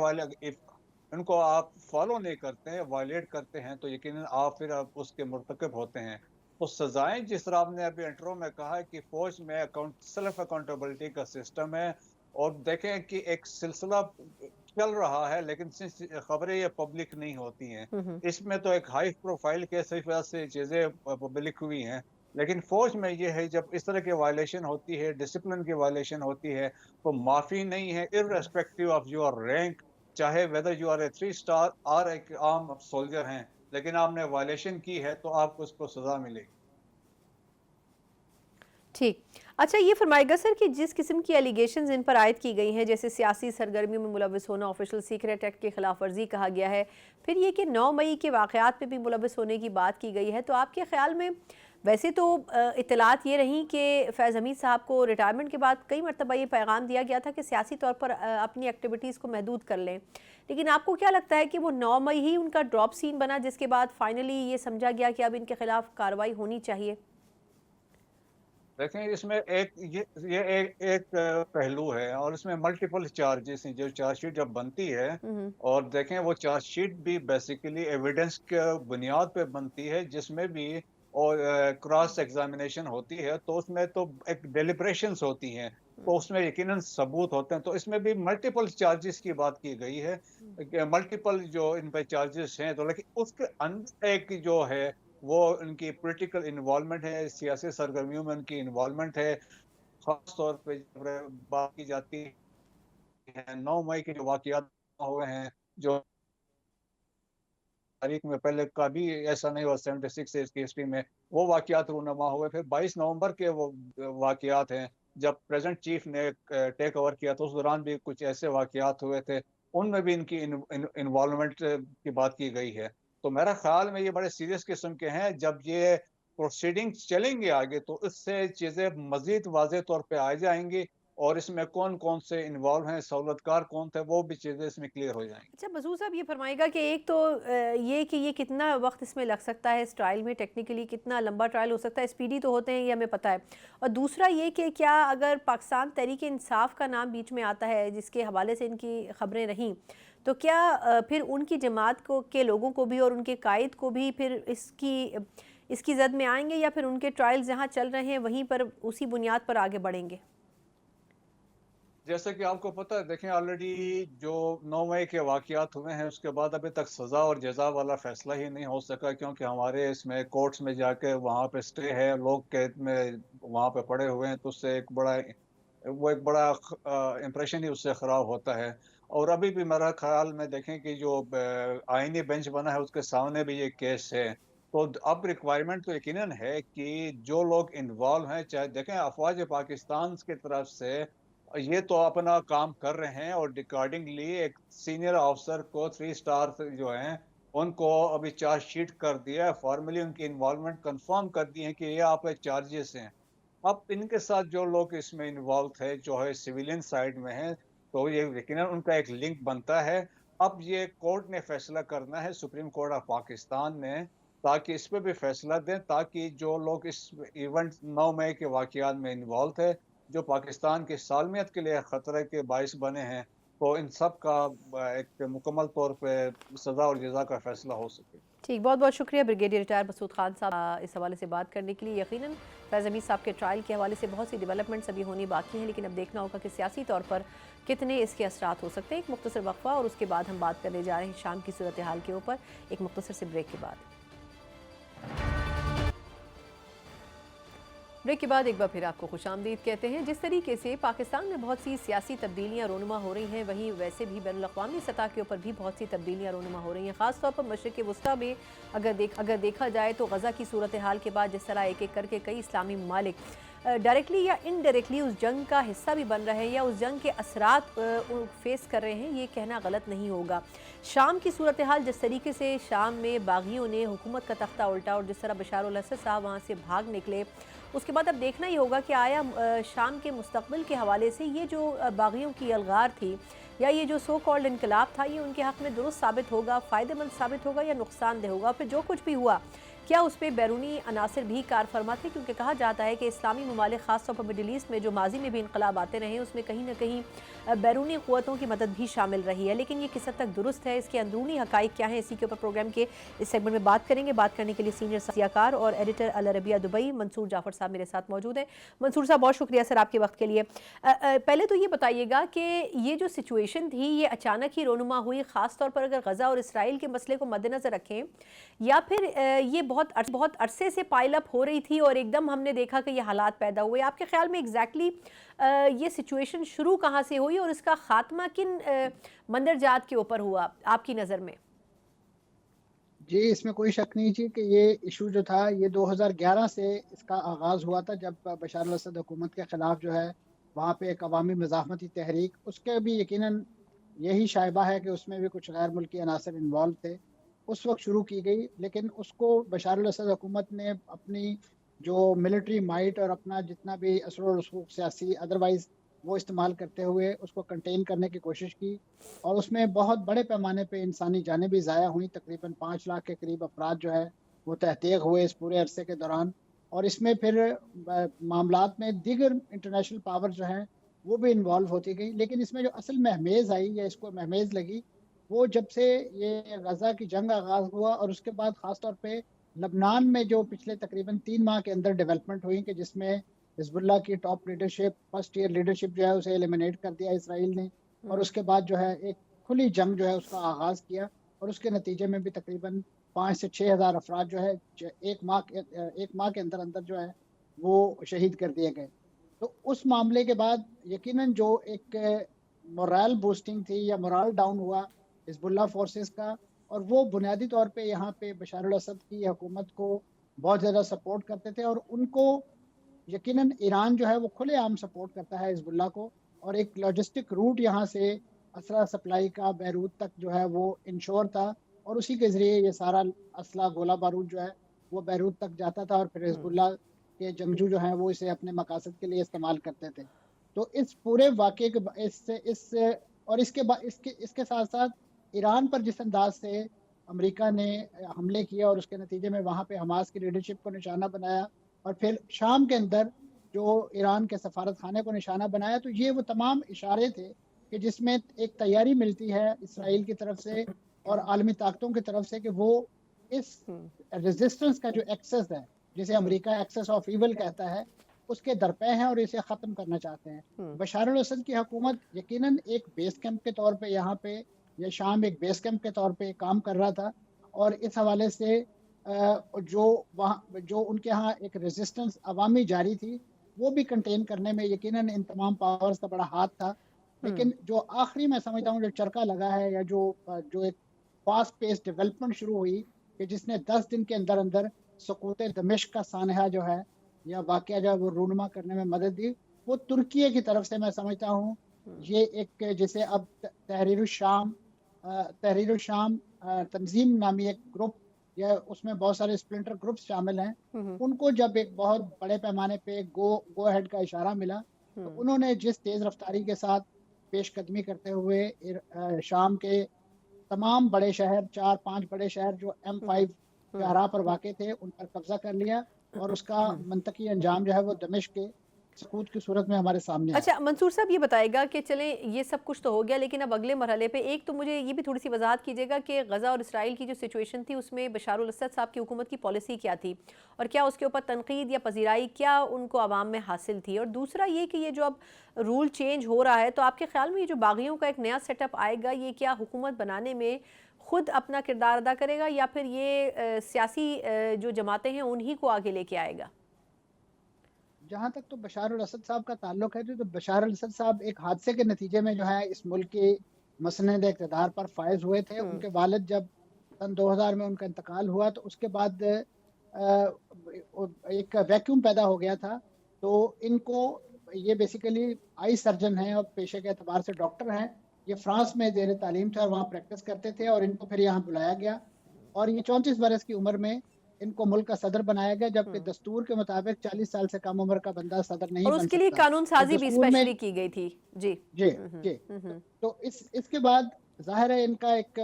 S4: ان کو آپ فالو نہیں کرتے ہیں، وائلیٹ کرتے ہیں، تو یقیناً آپ اس کے مرتکب ہوتے ہیں۔ وہ سزائیں جس طرح آپ نے ابھی انٹرو میں کہا ہے کہ فوج میں سیلف اکاؤنٹیبلٹی کا سسٹم ہے، اور دیکھیں کہ ایک سلسلہ چل رہا ہے لیکن خبریں یہ پبلک نہیں ہوتی ہیں۔ اس میں تو ایک ہائی پروفائل کیس اس وجہ سے چیزیں پبلک ہوئی ہیں، لیکن فوج میں یہ ہے جب اس طرح کی وائلیشن ہوتی ہے، ڈسپلن کی وائلیشن ہوتی ہے، تو معافی نہیں ہے، irrespective آف یور رینک، چاہے whether you are a 3 star اور ایک عام سولجر ہیں، لیکن آپ نے وائلیشن کی ہے تو آپ کو اس کو سزا ملے گی۔
S2: ٹھیک، اچھا یہ فرمائے گا سر کہ جس قسم کی ایلیگیشنز ان پر عائد کی گئی ہیں، جیسے سیاسی سرگرمیوں میں ملوث ہونا، آفیشل سیکرٹ ایکٹ کی خلاف ورزی کہا گیا ہے، پھر یہ کہ 9 مئی کے واقعات میں بھی ملوث ہونے کی بات کی گئی ہے، تو آپ کے خیال میں ویسے تو اطلاعات یہ رہیں کہ فیض حمید صاحب کو ریٹائرمنٹ کے بعد کئی مرتبہ یہ پیغام دیا گیا تھا کہ سیاسی طور پر اپنی ایکٹیویٹیز کو محدود کر لیں، لیکن آپ کو کیا لگتا ہے کہ وہ 9 مئی ہی ان کا ڈراپ سین بنا جس کے بعد فائنلی یہ سمجھا گیا کہ اب ان کے خلاف کارروائی ہونی چاہیے؟
S4: دیکھیں اس میں ایک پہلو ہے، اور اس میں ملٹیپل چارجز ہیں، جو چارج شیٹ جب بنتی ہے، اور دیکھیں وہ چارج شیٹ بھی بیسیکلی ایویڈنس کے بنیاد پہ بنتی ہے، جس میں بھی اور کراس ایگزامینیشن ہوتی ہے، تو اس میں تو ایک ڈیلیبریشنز ہوتی ہیں، تو اس میں یقیناً ثبوت ہوتے ہیں، تو اس میں بھی ملٹیپل چارجز کی بات کی گئی ہے، ملٹیپل جو ان پہ چارجز ہیں، تو لیکن اس کے اندر ایک جو ہے وہ ان کی پولیٹیکل انوالومنٹ ہے، سیاسی سرگرمیوں میں ان کی انوالومنٹ ہے، خاص طور پہ جب بات کی جاتی ہے 9 مئی کے جو واقعات ہوئے ہیں، جو تاریخ میں پہلے کبھی ایسا نہیں ہوا 76 ایئرس کی ہسٹری میں، وہ واقعات رونما ہوئے، پھر 22 نومبر کے وہ واقعات ہیں جب پریزنٹ چیف نے ٹیک اوور کیا، تو اس دوران بھی کچھ ایسے واقعات ہوئے تھے، ان میں بھی ان کی انوالومنٹ کی بات کی گئی ہے، تو میرا خیال میں یہ بڑے سیریس قسم کے ہیں، جب یہ پروسیڈنگ چلیں گے آگے تو اس سے چیزیں مزید واضح طور پہ آ جائیں گی، اور اس میں کون کون سے انوالو ہیں، سہولتکار کون تھے، وہ بھی چیزیں اس میں کلیئر ہو جائیں گی۔
S2: اچھا مسعود صاحب یہ فرمائے گا کہ ایک تو یہ کہ یہ کتنا وقت اس میں لگ سکتا ہے اس ٹرائل میں، ٹیکنیکلی کتنا لمبا ٹرائل ہو سکتا ہے، اسپیڈی تو ہوتے ہیں یہ ہمیں پتہ ہے، اور دوسرا یہ کہ کیا اگر پاکستان تحریک انصاف کا نام بیچ میں آتا ہے جس کے حوالے سے ان کی خبریں رہیں، تو کیا پھر ان کی جماعت کو کے لوگوں کو بھی اور ان کے قائد کو بھی پھر اس کی زد میں آئیں گے، یا پھر ان کے ٹرائلز جہاں چل رہے ہیں وہیں پر اسی بنیاد پر آگے بڑھیں گے؟
S4: جیسے کہ آپ کو پتہ ہے، دیکھیں آلریڈی جو 9 مئی کے واقعات ہوئے ہیں اس کے بعد ابھی تک سزا اور جزا والا فیصلہ ہی نہیں ہو سکا، کیونکہ ہمارے اس میں کورٹس میں جا کے وہاں پہ سٹے ہے، لوگ قید میں وہاں پہ پڑے ہوئے ہیں، تو اس سے ایک بڑا امپریشن ہی اس سے خراب ہوتا ہے۔ اور ابھی بھی میرا خیال میں دیکھیں کہ جو آئینی بینچ بنا ہے اس کے سامنے بھی یہ کیس ہے، تو اب ریکوائرمنٹ تو یقیناً ہے کہ جو لوگ انوالو ہیں، چاہے دیکھیں افواج پاکستان کی طرف سے یہ تو اپنا کام کر رہے ہیں، اور ریکارڈنگلی ایک سینئر آفسر کو 3 سٹار جو ہیں ان کو ابھی چارج شیٹ کر دیا ہے، فارملی ان کی انوالومنٹ کنفرم کر دی ہے کہ یہ آپ کے چارجز ہیں۔ اب ان کے ساتھ جو لوگ اس میں انوالو تھے جو ہے سویلین سائڈ میں ہیں، تو یہ یقیناً ان کا ایک لنک بنتا ہے۔ اب یہ کورٹ نے فیصلہ کرنا ہے، سپریم کورٹ آف پاکستان نے، تاکہ اس پہ بھی فیصلہ دیں، تاکہ جو لوگ اس ایونٹ 9 مئی کے واقعات میں انوالو تھے، جو پاکستان کی سالمیت کے لیے خطرے کے باعث بنے ہیں، تو ان سب کا ایک مکمل طور پہ سزا اور جزا کا فیصلہ ہو سکے۔
S2: ٹھیک، بہت بہت شکریہ بریگیڈیئر ریٹائر مسعود خان صاحب اس حوالے سے بات کرنے کے لیے۔ یقیناً فیض حمید صاحب کے ٹرائل کے حوالے سے بہت سی ڈیولپمنٹس ابھی ہونی باقی ہیں، لیکن اب دیکھنا ہوگا کہ سیاسی طور پر کتنے اس کے اثرات ہو سکتے ہیں۔ ایک مختصر وقفہ اور اس کے بعد ہم بات کرنے جا رہے ہیں شام کی صورتحال کے اوپر، ایک مختصر سے بریک کے بعد۔ بریک کے بعد ایک بار پھر آپ کو خوش آمدید کہتے ہیں۔ جس طریقے سے پاکستان میں بہت سی سیاسی تبدیلیاں رونما ہو رہی ہیں، وہیں ویسے بھی بین الاقوامی سطح کے اوپر بھی بہت سی تبدیلیاں رونما ہو رہی ہیں، خاص طور پر مشرق وسطیٰ میں اگر دیکھا جائے تو غزہ کی صورتحال کے بعد جس طرح ایک ایک کر کے کئی اسلامی ممالک ڈائریکٹلی یا انڈائریکٹلی اس جنگ کا حصہ بھی بن رہے ہیں یا اس جنگ کے اثرات فیس کر رہے ہیں، یہ کہنا غلط نہیں ہوگا۔ شام کی صورتحال جس طریقے سے شام میں باغیوں نے حکومت کا تختہ الٹا اور جس طرح بشار الاسد صاحب وہاں سے بھاگ نکلے، اس کے بعد اب دیکھنا ہی ہوگا کہ آیا شام کے مستقبل کے حوالے سے یہ جو باغیوں کی الغار تھی یا یہ جو سو کالڈ انقلاب تھا، یہ ان کے حق میں درست ثابت ہوگا، فائدہ مند ثابت ہوگا یا نقصان دہ ہوگا؟ پھر جو کچھ بھی ہوا کیا اس پہ بیرونی عناصر بھی کار فرما تھے؟ کیونکہ کہا جاتا ہے کہ اسلامی ممالک خاص طور پر مڈل ایسٹ میں جو ماضی میں بھی انقلاب آتے رہے ہیں اس میں کہیں نہ کہیں بیرونی قوتوں کی مدد بھی شامل رہی ہے، لیکن یہ کس حد تک درست ہے، اس کے اندرونی حقائق کیا ہیں، اسی کے اوپر پروگرام کے اس سیگمنٹ میں بات کریں گے۔ بات کرنے کے لیے سینئر سیاکار اور ایڈیٹر العربیہ دبئی منصور جعفر صاحب میرے ساتھ موجود ہیں۔ منصور صاحب بہت شکریہ سر آپ کے وقت کے لیے۔ پہلے تو یہ بتائیے گا کہ یہ جو سچویشن تھی یہ اچانک ہی رونما ہوئی، خاص طور پر اگر غزہ اور اسرائیل کے مسئلے کو مد نظر رکھیں، یا پھر یہ بہت عرصے سے پائل اپ ہو رہی تھی اور ایک دم ہم نے دیکھا کہ یہ حالات پیدا ہوئے؟ آپ کے خیال میں ایگزیکٹلی یہ سچویشن شروع کہاں سے ہوئی اور اس کا خاتمہ کن مندرجات کے اوپر ہوا آپ کی نظر میں؟
S5: جی اس میں کوئی شک نہیں جی کہ یہ ایشو جو تھا یہ 2011 سے اس کا آغاز ہوا تھا، جب بشار الاسد حکومت کے خلاف جو ہے وہاں پہ ایک عوامی مزاحمتی تحریک، اس کے بھی یقیناً یہی شائبہ ہے کہ اس میں بھی کچھ غیر ملکی عناصر انوالو تھے، اس وقت شروع کی گئی، لیکن اس کو بشار الاسد حکومت نے اپنی جو ملٹری مائٹ اور اپنا جتنا بھی اثر و رسوخ سیاسی ادروائز وہ استعمال کرتے ہوئے اس کو کنٹین کرنے کی کوشش کی، اور اس میں بہت بڑے پیمانے پہ انسانی جانیں بھی ضائع ہوئیں، تقریباً 5 لاکھ کے قریب افراد جو ہے وہ تحقیق ہوئے اس پورے عرصے کے دوران۔ اور اس میں پھر معاملات میں دیگر انٹرنیشنل پاور جو ہیں وہ بھی انوالو ہوتی گئی، لیکن اس میں جو اصل مہمیز آئی یا اس کو مہمیز لگی وہ جب سے یہ غزہ کی جنگ آغاز ہوا، اور اس کے بعد خاص طور پہ لبنان میں جو پچھلے تقریباً 3 ماہ کے اندر ڈیولپمنٹ ہوئی کہ جس میں حزب اللہ کی top leadership, first year leadership جو ہے اسے ایلیمنیٹ کر دیا اسرائیل نے، اور اس کے بعد جو ہے ایک کھلی جنگ جو ہے اس کا آغاز کیا، اور اس کے نتیجے میں بھی تقریباً 5 سے 6 ہزار افراد جو ہے ایک ماہ کے اندر جو ہے وہ شہید کر دیے گئے۔ تو اس معاملے کے بعد یقیناً جو ایک مورال بوسٹنگ تھی یا مورال ڈاؤن ہوا حزب اللہ فورسز کا، اور وہ بنیادی طور پہ یہاں پہ بشار الاسد کی حکومت کو بہت زیادہ سپورٹ کرتے تھے، اور ان کو یقیناً ایران جو ہے وہ کھلے عام سپورٹ کرتا ہے حزب اللہ کو، اور ایک لاجسٹک روٹ یہاں سے اسلحہ سپلائی کا بیروت تک جو ہے وہ انشور تھا، اور اسی کے ذریعے یہ سارا اسلحہ گولہ بارود جو ہے وہ بیروت تک جاتا تھا، اور پھر حزب اللہ کے جنگجو جو ہیں وہ اسے اپنے مقاصد کے لیے استعمال کرتے تھے۔ تو اس پورے واقعے کے اس کے ساتھ ساتھ ایران پر جس انداز سے امریکہ نے حملے کیا اور اس کے نتیجے میں وہاں پہ حماس کی لیڈرشپ کو نشانہ بنایا اور پھر شام کے اندر جو ایران کے سفارت خانے کو نشانہ بنایا، تو یہ وہ تمام اشارے تھے کہ جس میں ایک تیاری ملتی ہے اسرائیل کی طرف سے اور عالمی طاقتوں کی طرف سے کہ وہ اس ریزسٹنس کا جو ایکسس ہے، جسے امریکہ ایکسس آف ایول کہتا ہے، اس کے درپے ہیں اور اسے ختم کرنا چاہتے ہیں۔ بشار الاسد کی حکومت یقیناً ایک بیس کیمپ کے طور پہ یہاں پہ یا شام ایک بیس کیمپ کے طور پہ کام کر رہا تھا، اور اس حوالے سے جو ان کے ہاں ایک ریزسٹنس عوامی جاری تھی وہ بھی کنٹین کرنے میں یقیناً ان تمام پاورز کا بڑا ہاتھ تھا۔ لیکن جو آخری میں سمجھتا ہوں جو چرکا لگا ہے یا جو ایک فاسٹ پیس ڈیولپمنٹ شروع ہوئی کہ جس نے 10 دن کے اندر اندر سقوط دمشق کا سانحہ جو ہے یا واقعہ جو ہے وہ رونما کرنے میں مدد دی، وہ ترکیے کی طرف سے میں سمجھتا ہوں یہ ایک جسے اب تحریر الشام تنظیم نامی ایک گروپ یا اس میں بہت سارے اسپلنٹر گروپس شامل ہیں، ان کو جب ایک بہت بڑے پیمانے پہ گو ہیڈ کا اشارہ ملا تو انہوں نے جس تیز رفتاری کے ساتھ پیش قدمی کرتے ہوئے شام کے تمام بڑے شہر 4-5 بڑے شہر جو M5 شاہراہ پر واقع تھے ان پر قبضہ کر لیا، اور اس کا منطقی انجام جو ہے وہ دمشق کے سقوط کی صورت میں ہمارے سامنے
S2: اچھا منصور صاحب یہ بتائے گا کہ چلیں یہ سب کچھ تو ہو گیا، لیکن اب اگلے مرحلے پہ ایک تو مجھے یہ بھی تھوڑی سی وضاحت کیجیے گا کہ غزہ اور اسرائیل کی جو سچویشن تھی اس میں بشار الاسد صاحب کی حکومت کی پالیسی کیا تھی، اور کیا اس کے اوپر تنقید یا پذیرائی کیا ان کو عوام میں حاصل تھی؟ اور دوسرا یہ کہ یہ جو اب رول چینج ہو رہا ہے تو آپ کے خیال میں یہ جو باغیوں کا ایک نیا سیٹ اپ آئے گا یہ کیا حکومت بنانے میں خود اپنا کردار ادا کرے گا یا پھر یہ سیاسی جو جماعتیں ہیں انہی کو آگے لے کے آئے گا؟
S5: جہاں تک تو بشار الاسد صاحب کا تعلق ہے تو بشار الاسد صاحب ایک حادثے کے نتیجے میں جو ہے اس ملک کے مسند اقتدار پر فائز ہوئے تھے۔ ان کے والد جب سن 2000 میں ان کا انتقال ہوا تو اس کے بعد ایک ویکیوم پیدا ہو گیا تھا، تو ان کو یہ بیسیکلی آئی سرجن ہیں اور پیشے کے اعتبار سے ڈاکٹر ہیں، یہ فرانس میں زیر تعلیم تھے اور وہاں پریکٹس کرتے تھے، اور ان کو پھر یہاں بلایا گیا اور یہ 34 برس کی عمر میں ان کو ملک کا صدر بنایا گیا، جبکہ دستور کے مطابق 40 سال سے کم عمر کا بندہ صدر نہیں بن سکتا،
S2: اور اس کے لیے قانون سازی بھی اسپیشلی کی گئی تھی۔ جی
S5: جی تو اس کے بعد ظاہر ہے ان کا ایک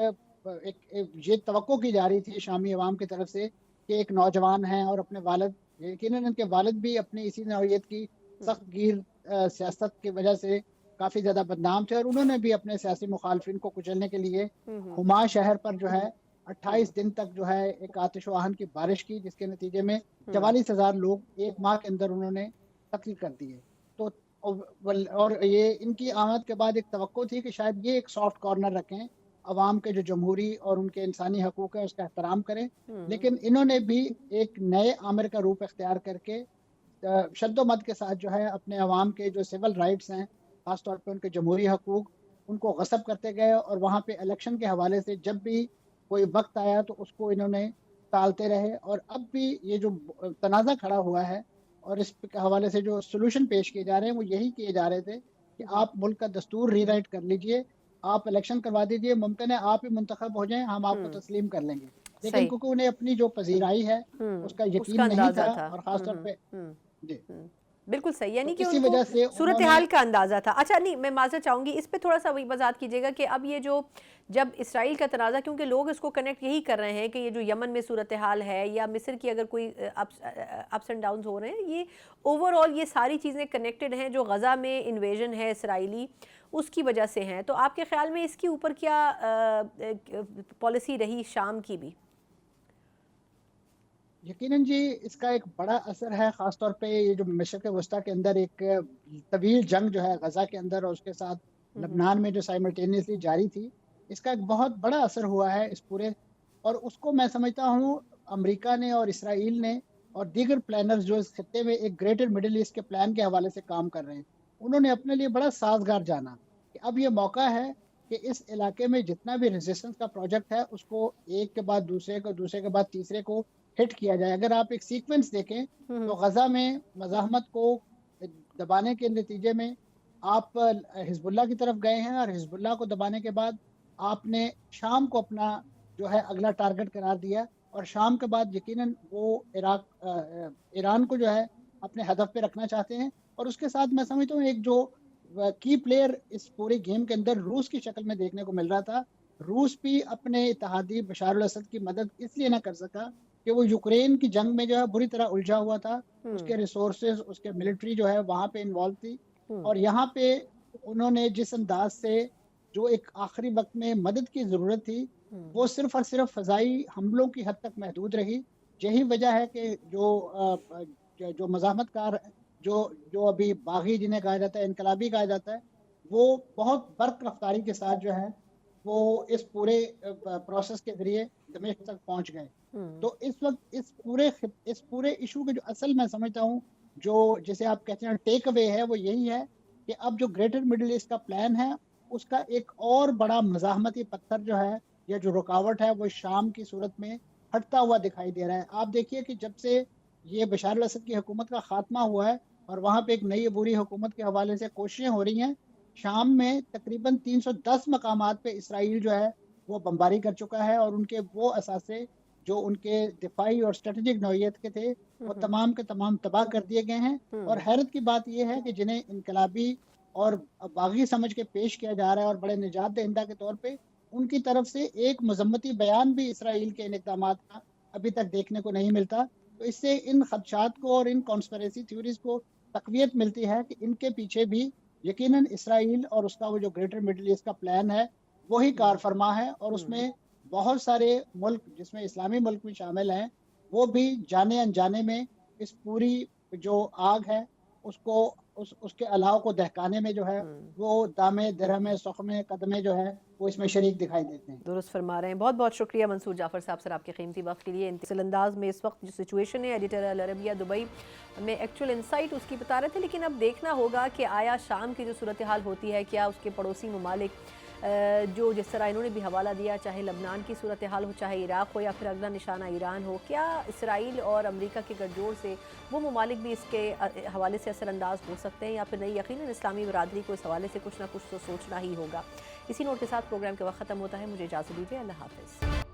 S5: یہ توقع کی جا رہی تھی شامی عوام کی طرف سے کہ ایک نوجوان ہیں اور اپنے والد، یقیناً ان کے والد بھی اپنی اسی نوعیت کی سخت گیر سیاست کی وجہ سے کافی زیادہ بدنام تھے، اور انہوں نے بھی اپنے سیاسی مخالفین کو کچلنے کے لیے حما شہر پر جو ہے 28 دن تک جو ہے ایک آتش و آہن کی بارش کی، جس کے نتیجے میں 44,000 لوگ ایک ماہ کے اندر انہوں نے قتل کر دیے۔ تو اور یہ ان کی آمد کے بعد ایک توقع تھی کہ شاید یہ ایک سافٹ کارنر رکھیں، عوام کے جو جمہوری اور ان کے انسانی حقوق ہیں اس کا احترام کریں، لیکن انہوں نے بھی ایک نئے آمر کا روپ اختیار کر کے شد و مد کے ساتھ جو ہے اپنے عوام کے جو سول رائٹس ہیں، خاص طور پہ ان کے جمہوری حقوق، ان کو غصب کرتے گئے، اور وہاں پہ الیکشن کے حوالے سے جب بھی کوئی وقت آیا تو اس کو انہوں نے ٹالتے رہے، اور اب بھی یہ جو تنازع کھڑا ہوا ہے اور اس کے حوالے سے جو سولوشن پیش کیے جا رہے ہیں وہ یہی کیے جا رہے تھے کہ آپ ملک کا دستور ری رائٹ کر لیجئے، آپ الیکشن کروا دیجئے، ممکن ہے آپ ہی منتخب ہو جائیں، ہم آپ کو تسلیم کر لیں گے، لیکن کیونکہ انہیں اپنی جو پذیرائی ہے اس کا یقین نہیں تھا، اور خاص طور پہ جی
S2: بالکل صحیح، یعنی کہ
S5: اسی
S2: ان کو
S5: وجہ سے
S2: صورتحال کا اندازہ تھا۔ اچھا نہیں، میں معذرت چاہوں گی اس پہ تھوڑا سا وضاحت کیجیے گا کہ اب یہ جو جب اسرائیل کا تنازع، کیونکہ لوگ اس کو کنیکٹ یہی کر رہے ہیں کہ یہ جو یمن میں صورتحال ہے یا مصر کی اگر کوئی اپس اینڈ ڈاؤنز ہو رہے ہیں، یہ اوور آل یہ ساری چیزیں کنیکٹڈ ہیں جو غزہ میں انویژن ہے اسرائیلی اس کی وجہ سے ہیں، تو آپ کے خیال میں اس کے اوپر کیا پالیسی رہی شام کی بھی؟
S5: یقیناً جی اس کا ایک بڑا اثر ہے، خاص طور پہ یہ جو مشرق وسطیٰ کے اندر ایک طویل جنگ جو ہے غزہ کے اندر اور اس کے ساتھ لبنان میں جو سائملٹینیسلی جاری تھی، اس کا ایک بہت بڑا اثر ہوا ہے اس پورے، اور اس کو میں سمجھتا ہوں امریکہ نے اور اسرائیل نے اور دیگر پلانرز جو اس خطے میں ایک گریٹر مڈل ایسٹ کے پلان کے حوالے سے کام کر رہے ہیں، انہوں نے اپنے لیے بڑا سازگار جانا کہ اب یہ موقع ہے کہ اس علاقے میں جتنا بھی ریزسٹنس کا پروجیکٹ ہے اس کو ایک کے بعد دوسرے کو، دوسرے کے بعد تیسرے کو ہٹ کیا جائے۔ اگر آپ ایک سیکوینس دیکھیں تو غزہ میں مزاحمت کو دبانے کے نتیجے میں آپ حزب اللہ کی طرف گئے ہیں، اور حزب اللہ کو دبانے کے بعد آپ نے شام کو اپنا جو ہے اگلا ٹارگٹ قرار دیا، اور شام کے بعد یقیناً وہ ایران کو جو ہے اپنے ہدف پہ رکھنا چاہتے ہیں، اور اس کے ساتھ میں سمجھتا ہوں ایک جو کی پلیئر اس پورے گیم کے اندر روس کی شکل میں دیکھنے کو مل رہا تھا. روس بھی اپنے اتحادی بشار الاسد کی مدد اس لیے نہ کر سکا کہ وہ یوکرین کی جنگ میں جو ہے بری طرح الجھا ہوا تھا. اس کے ریسورسز، اس کے ملٹری جو ہے وہاں پہ انوالو تھی، اور یہاں پہ انہوں نے جس انداز سے جو ایک آخری وقت میں مدد کی ضرورت تھی وہ صرف اور صرف فضائی حملوں کی حد تک محدود رہی. یہی وجہ ہے کہ جو مزاحمت کار جو ابھی باغی جنہیں کہا جاتا ہے، انقلابی کہا جاتا ہے، وہ بہت برق رفتاری کے ساتھ جو ہے وہ اس پورے پروسیس کے ذریعے دمشق تک پہنچ گئے. تو اس وقت اس پورے ایشو کے جو اصل میں سمجھتا ہوں جو جسے آپ کہتے ہیں ٹیک اوے ہے وہ یہی ہے کہ اب جو گریٹر مڈل ایسٹ کا پلان ہے اس کا ایک اور بڑا مزاحمتی پتھر جو ہے یا جو رکاوٹ ہے وہ شام کی صورت میں ہٹتا ہوا دکھائی دے رہا ہے. آپ دیکھیے کہ جب سے یہ بشار الاسد کی حکومت کا خاتمہ ہوا ہے اور وہاں پہ ایک نئی عبوری حکومت کے حوالے سے کوششیں ہو رہی ہیں، شام میں تقریباً 310 مقامات پہ اسرائیل جو ہے وہ بمباری کر چکا ہے، اور ان کے وہ اثاثے جو ان کے دفاعی اور اسٹریٹجک نوعیت کے تھے وہ تمام کے تمام تباہ کر دیے گئے ہیں. اور حیرت کی بات یہ ہے کہ جنہیں انقلابی اور باغی سمجھ کے پیش کیا جا رہا ہے اور بڑے نجات دہندہ کے طور پہ، ان کی طرف سے ایک مذمتی بیان بھی اسرائیل کے ان اقدامات کا ابھی تک دیکھنے کو نہیں ملتا. تو اس سے ان خدشات کو اور ان کانسپریسی تھیوریز کو تقویت ملتی ہے کہ ان کے پیچھے بھی یقیناً اسرائیل اور اس کا وہ جو گریٹر مڈل ایسٹ کا پلان ہے وہی کار فرما ہے، اور اس میں بہت سارے ملک جس میں اسلامی ملک بھی شامل ہیں وہ بھی جانے انجانے میں اس پوری جو آگ ہے اس کے علاوہ کو دہکانے میں جو ہے وہ دامے درہمے سخمے قدمے جو ہے وہ اس میں شریک دکھائی دیتے ہیں.
S2: درست فرما رہے ہیں. بہت بہت شکریہ منصور جعفر صاحب سر آپ کے قیمتی وقت کے لیے. انتظار انداز میں اس وقت جو سچویشن ہے ایڈیٹر العربیہ دبئی میں ایکچوئل انسائٹ اس کی بتا رہے تھے، لیکن اب دیکھنا ہوگا کہ آیا شام کی جو صورتحال ہوتی ہے کیا اس کے پڑوسی ممالک جو جس طرح انہوں نے بھی حوالہ دیا، چاہے لبنان کی صورتحال ہو، چاہے عراق ہو، یا پھر اگلا نشانہ ایران ہو، کیا اسرائیل اور امریکہ کے گٹھ جوڑ سے وہ ممالک بھی اس کے حوالے سے اثر انداز ہو سکتے ہیں یا پھر نہیں؟ یقیناً اسلامی برادری کو اس حوالے سے کچھ نہ کچھ تو سوچنا ہی ہوگا. اسی نوٹ کے ساتھ پروگرام کے وقت ختم ہوتا ہے. مجھے اجازت دیجیے. اللہ حافظ.